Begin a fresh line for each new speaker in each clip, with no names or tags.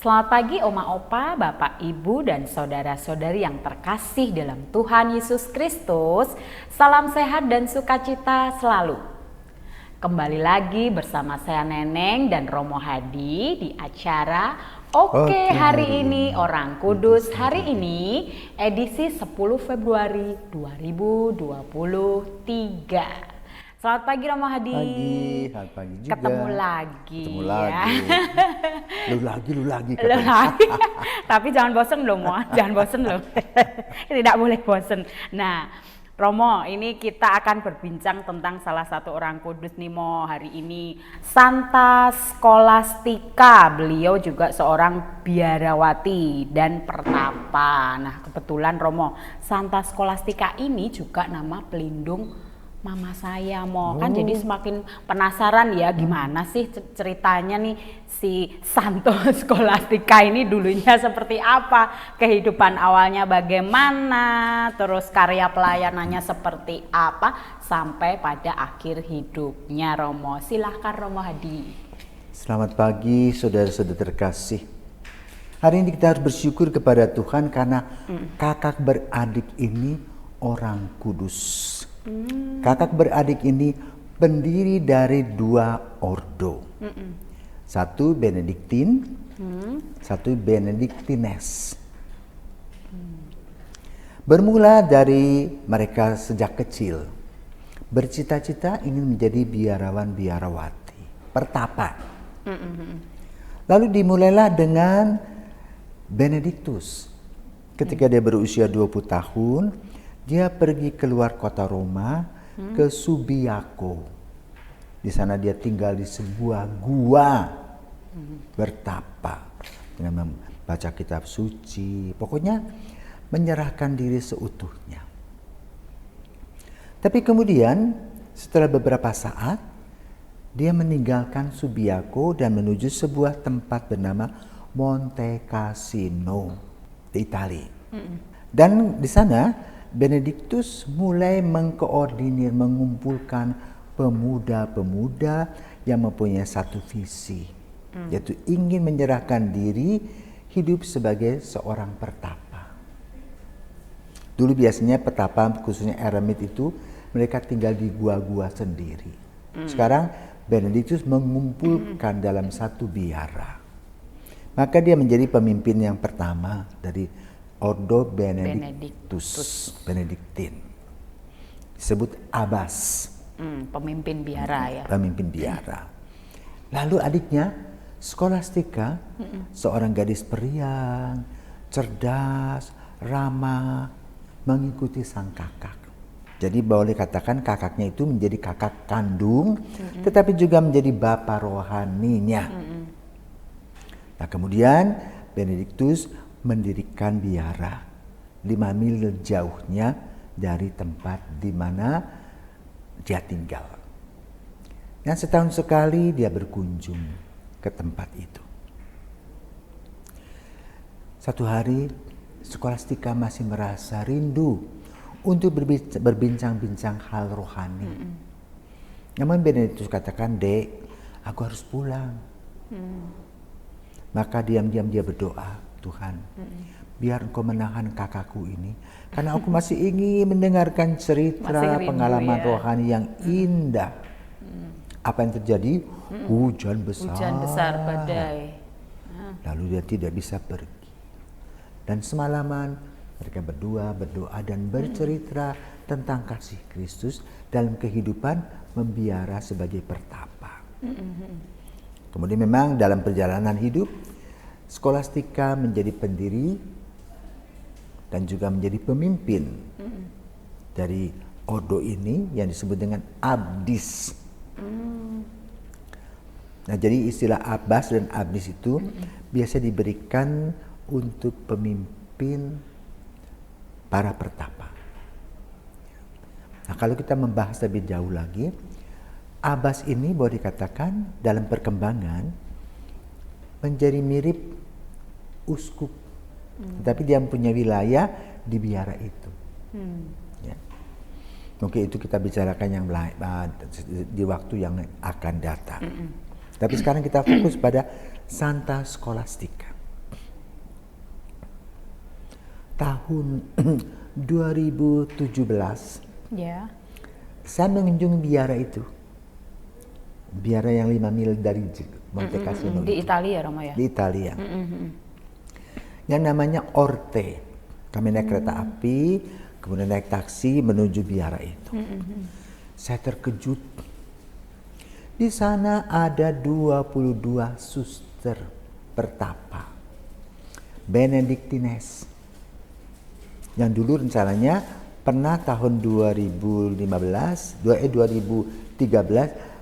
Selamat pagi Oma Opa, Bapak Ibu dan saudara-saudari yang terkasih dalam Tuhan Yesus Kristus. Salam sehat dan sukacita selalu. Kembali lagi bersama saya Neneng dan Romo Hadi di acara Oke hari ini Orang Kudus hari ini edisi 10 Februari 2023. Selamat pagi Romo Hadi.
Selamat pagi juga.
Ketemu lagi.
Ya. Lu lagi.
Tapi jangan bosen loh, Mo. Jangan bosen loh. Tidak boleh bosen. Nah, Romo, ini kita akan berbincang tentang salah satu orang kudus nih, Mo. Hari ini Santa Scholastica. Beliau juga seorang biarawati dan pertapa. Nah, kebetulan Romo, Santa Scholastica ini juga nama pelindung mama saya, Mo. Kan jadi semakin penasaran ya gimana sih ceritanya nih si Santo Scholastica ini dulunya seperti apa, kehidupan awalnya bagaimana, terus karya pelayanannya seperti apa sampai pada akhir hidupnya, Romo. Silahkan Romo Hadi.
Selamat pagi saudara-saudara terkasih. Hari ini kita harus bersyukur kepada Tuhan karena kakak beradik ini orang kudus. Kakak beradik ini pendiri dari dua ordo. Satu Benediktin, satu Benediktines. Bermula dari mereka sejak kecil bercita-cita ingin menjadi biarawan-biarawati, pertapa. Lalu dimulailah dengan Benediktus. Ketika dia berusia 20 tahun, dia pergi keluar kota Roma ke Subiaco. Di sana dia tinggal di sebuah gua bertapa dengan membaca kitab suci. Pokoknya menyerahkan diri seutuhnya. Tapi kemudian setelah beberapa saat dia meninggalkan Subiaco dan menuju sebuah tempat bernama Monte Cassino di Italia. Dan di sana Benediktus mulai mengkoordinir, mengumpulkan pemuda-pemuda yang mempunyai satu visi, yaitu ingin menyerahkan diri hidup sebagai seorang pertapa. Dulu biasanya pertapa, khususnya eremit itu, mereka tinggal di gua-gua sendiri. Sekarang Benediktus mengumpulkan dalam satu biara. Maka dia menjadi pemimpin yang pertama dari Ordo Benediktus, Benediktin. Disebut Abbas.
Pemimpin biara ya.
Pemimpin biara. Lalu adiknya Scholastica, seorang gadis periang, cerdas, ramah, mengikuti sang kakak. Jadi boleh katakan kakaknya itu menjadi kakak kandung, tetapi juga menjadi bapa rohaninya. Nah kemudian Benediktus mendirikan biara 5 mil jauhnya dari tempat di mana dia tinggal. Dan setahun sekali dia berkunjung ke tempat itu. Satu hari Scholastica masih merasa rindu untuk berbincang-bincang hal rohani. Namun Benediktus katakan, "Dek, aku harus pulang." Maka diam-diam dia berdoa, "Tuhan, biar Engkau menahan kakakku ini, karena aku masih ingin mendengarkan cerita pengalaman rohani yang indah." Apa yang terjadi? Hujan besar,
badai.
Lalu dia tidak bisa pergi. Dan semalaman mereka berdua berdoa dan bercerita tentang kasih Kristus dalam kehidupan membiara sebagai pertapa. Kemudian memang dalam perjalanan hidup Scholastica menjadi pendiri dan juga menjadi pemimpin dari ordo ini yang disebut dengan abdis. Nah, jadi istilah abbas dan abdis itu biasa diberikan untuk pemimpin para pertapa. Nah, kalau kita membahas lebih jauh lagi, abbas ini boleh dikatakan dalam perkembangan menjadi mirip uskup, tapi dia punya wilayah di biara itu. Ya. Mungkin itu kita bicarakan yang di waktu yang akan datang. Tapi sekarang kita fokus pada Santa Scholastica. tahun 2017
Ya.
saya mengunjungi biara itu. Biara yang 5 mil dari Monte Cassino.
Di Italia Romo ya?
Di Italia. Yang namanya Orte. Kami naik kereta api, kemudian naik taksi menuju biara itu. Saya terkejut. Di sana ada 22 suster pertapa. Benediktines. Yang dulu rencananya pernah tahun 2013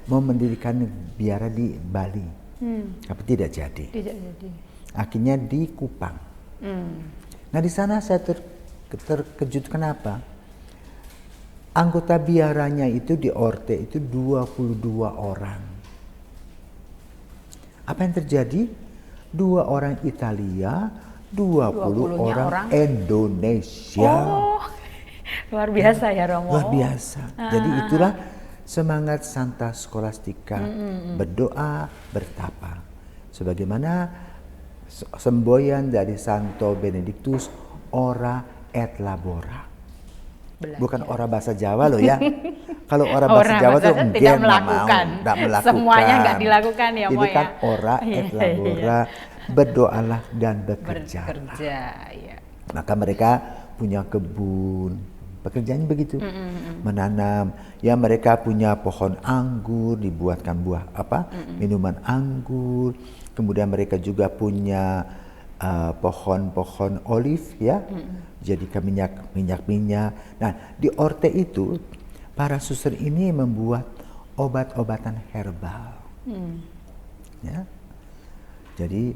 mau mendirikan biara di Bali, tapi tidak jadi.
Tidak jadi.
Akhirnya di Kupang. Nah di sana saya terkejut kenapa? Anggota biaranya itu di Orte itu 22 orang. Apa yang terjadi? 2 orang Italia, 20 orang Indonesia.
Oh, luar biasa ya Romo.
Luar biasa. Jadi itulah semangat Santa Scholastica, berdoa, bertapa. Sebagaimana semboyan dari Santo Benedictus, ora et labora.
Belajar.
Bukan ora bahasa Jawa loh ya. Kalau ora bahasa Jawa tuh
tidak
enggak
melakukan.
tidak melakukan.
Semuanya nggak dilakukan ya, Mo
Ini kan
ya.
ora et labora, berdoalah dan bekerja.
Bekerja, ya.
Maka mereka punya kebun, pekerjaannya begitu, menanam. Ya mereka punya pohon anggur, dibuatkan buah minuman anggur. Kemudian mereka juga punya pohon-pohon olive ya, jadikan minyak. Nah di Orte itu para suster ini membuat obat-obatan herbal, ya. Jadi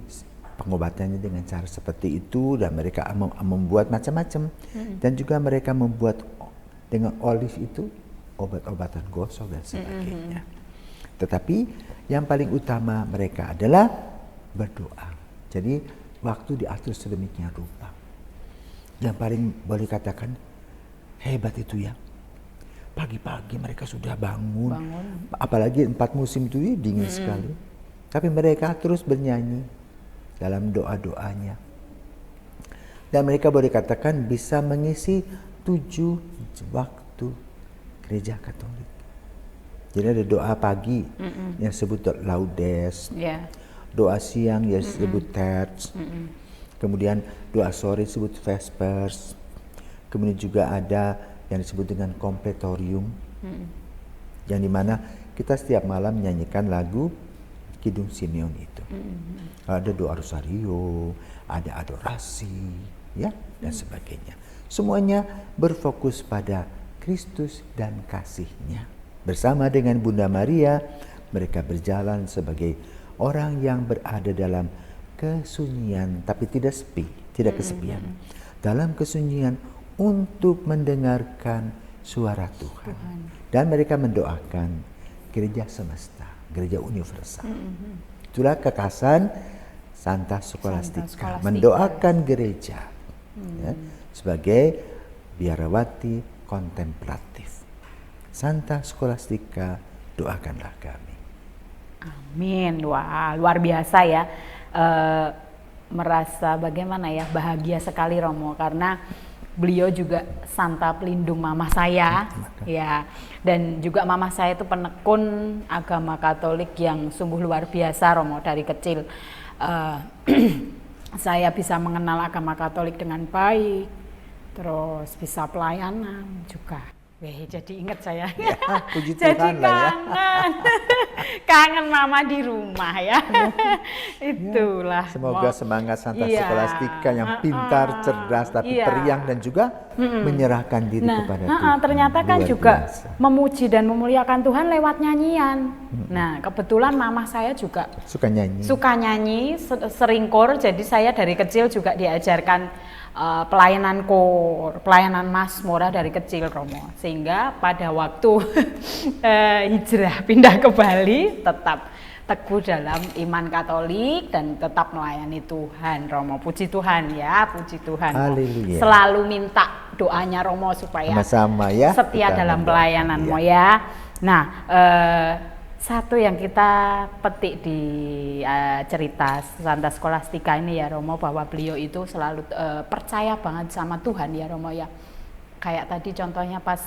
pengobatannya dengan cara seperti itu dan mereka membuat macam-macam dan juga mereka membuat dengan olive itu obat-obatan gosok dan sebagainya. Tetapi yang paling utama mereka adalah berdoa. Jadi waktu diatur sedemikian rupa. Yang paling boleh katakan hebat itu ya. Pagi-pagi mereka sudah bangun. Apalagi 4 musim itu dingin sekali. Tapi mereka terus bernyanyi dalam doa-doanya. Dan mereka boleh katakan bisa mengisi 7 waktu gereja Katolik. Jadi ada doa pagi yang disebut Laudes.
Yeah.
Doa siang yang disebut Terts. Kemudian doa sore disebut Vespers. Kemudian juga ada yang disebut dengan Completorium. Yang dimana kita setiap malam menyanyikan lagu Kidung Simeon itu. Ada doa rosario, ada adorasi, ya, dan sebagainya. Semuanya berfokus pada Kristus dan kasih-Nya. Bersama dengan Bunda Maria, mereka berjalan sebagai orang yang berada dalam kesunyian, tapi tidak sepi, tidak kesepian. Dalam kesunyian untuk mendengarkan suara Tuhan. Dan mereka mendoakan gereja semesta, gereja universal. Itulah kekasan Santa Scholastica, mendoakan gereja ya, sebagai biarawati kontemplatif. Santa Scholastica, doakanlah kami.
Amin. Wah, luar biasa ya. Merasa bagaimana ya, bahagia sekali Romo karena beliau juga santa pelindung mama saya, ya, dan juga mama saya itu penekun agama Katolik yang sungguh luar biasa Romo. Dari kecil saya bisa mengenal agama Katolik dengan baik, terus bisa pelayanan juga. Weh, jadi ingat saya.
Ya, puji
Jadi
Tuhan lah ya.
kangen, kangen mama di rumah ya. Itulah.
Semoga semangat Santa
Iya.
Scholastica yang pintar, cerdas, tapi
Iya.
periang dan juga menyerahkan diri kepada Tuhan.
Ternyata kan
Luar
juga
biasa.
memuji dan memuliakan Tuhan lewat nyanyian. Nah, kebetulan mama saya juga
Suka nyanyi.
suka nyanyi, sering kor, jadi saya dari kecil juga diajarkan pelayanan kor, pelayanan mazmur dari kecil Romo. Sehingga pada waktu hijrah pindah ke Bali tetap teguh dalam iman Katolik dan tetap melayani Tuhan Romo. Puji Tuhan ya, puji Tuhan.
Haleluya.
Selalu minta doanya Romo supaya
Sama-sama ya.
setia
kita
dalam
mendoakan,
pelayanan
ya.
Mo ya. Nah, Satu yang kita petik di cerita Santa Scholastica ini ya Romo, bahwa beliau itu selalu percaya banget sama Tuhan ya Romo ya. Kayak tadi contohnya pas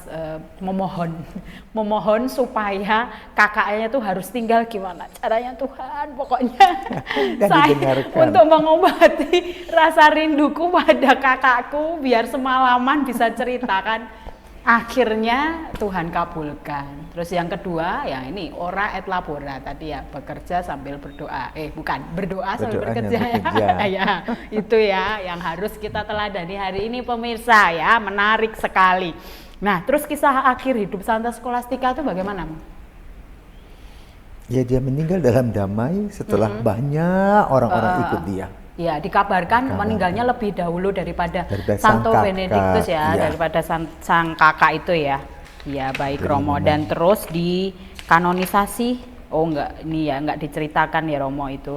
memohon supaya kakaknya tuh harus tinggal, gimana caranya Tuhan pokoknya saya untuk mengobati rasa rinduku pada kakakku biar semalaman bisa ceritakan. Akhirnya Tuhan kabulkan. Terus yang kedua ya ini ora et labora tadi ya, bekerja sambil berdoa. Bukan, berdoa sambil bekerja ya. Ya, itu ya yang harus kita teladani hari ini pemirsa ya, menarik sekali. Nah, terus kisah akhir hidup Santa Scholastica itu bagaimana?
Ya, dia meninggal dalam damai setelah banyak orang-orang ikut dia.
Ya, dikabarkan meninggalnya lebih dahulu daripada Santo Benedictus ya, daripada sang kakak itu ya. Ya, baik Romo. Dan terus dikanonisasi. Oh enggak, ini ya enggak diceritakan ya Romo itu.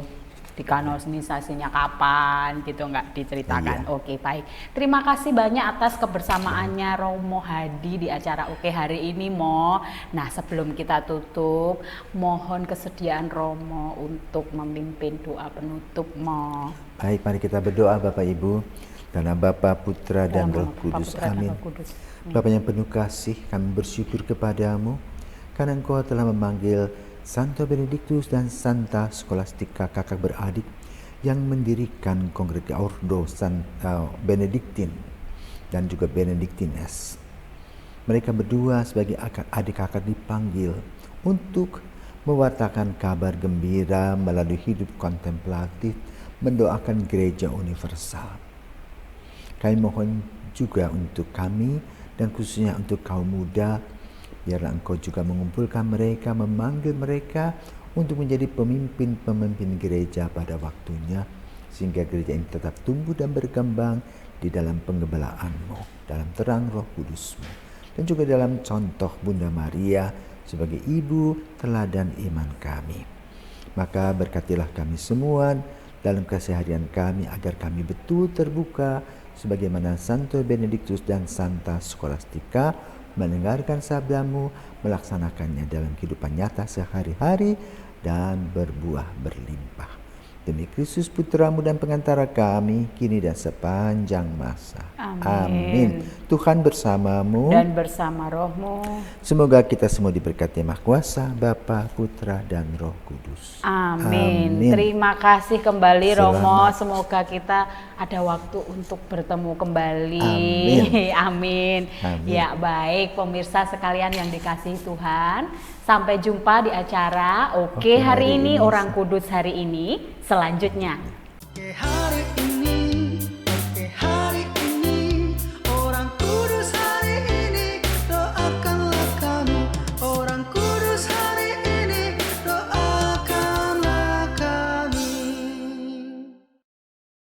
Dikanonisasinya kapan gitu enggak diceritakan. Oke, baik. Terima kasih banyak atas kebersamaannya Romo Hadi di acara Oke hari ini Mo. Nah, sebelum kita tutup, mohon kesediaan Romo untuk memimpin doa penutup Mo.
Baik, mari kita berdoa Bapak Ibu, karena Bapa, Putra dan Roh Kudus. Amin. Bapa yang penuh kasih, kami bersyukur kepadamu karena Engkau telah memanggil Santo Benedictus dan Santa Scholastica, kakak beradik yang mendirikan Kongresi Ordo Santa Benedictine dan juga Benedictines. Mereka berdua sebagai adik kakak dipanggil untuk mewartakan kabar gembira melalui hidup kontemplatif, mendoakan gereja universal. Kami mohon juga untuk kami dan khususnya untuk kaum muda, biarlah Engkau juga mengumpulkan mereka, memanggil mereka untuk menjadi pemimpin-pemimpin gereja pada waktunya, sehingga gereja ini tetap tumbuh dan berkembang di dalam pengembalaan-Mu, dalam terang Roh Kudus-Mu, dan juga dalam contoh Bunda Maria sebagai ibu teladan iman kami. Maka berkatilah kami semua dalam keseharian kami agar kami betul terbuka sebagaimana Santo Benedictus dan Santa Scholastica mendengarkan sabda-Mu, melaksanakannya dalam kehidupan nyata sehari-hari dan berbuah berlimpah. Demi Kristus Putra-Mu dan pengantara kami, kini dan sepanjang masa. Amin. Tuhan bersamamu
dan bersama roh-Mu.
Semoga kita semua diberkati Maha Kuasa, Bapa, Putra, dan Roh Kudus.
Amin. Terima kasih kembali Romo. Semoga kita ada waktu untuk bertemu kembali. Amin. Ya, baik pemirsa sekalian yang dikasihi Tuhan. Sampai jumpa di acara Oke hari ini, Orang Kudus hari ini. Selanjutnya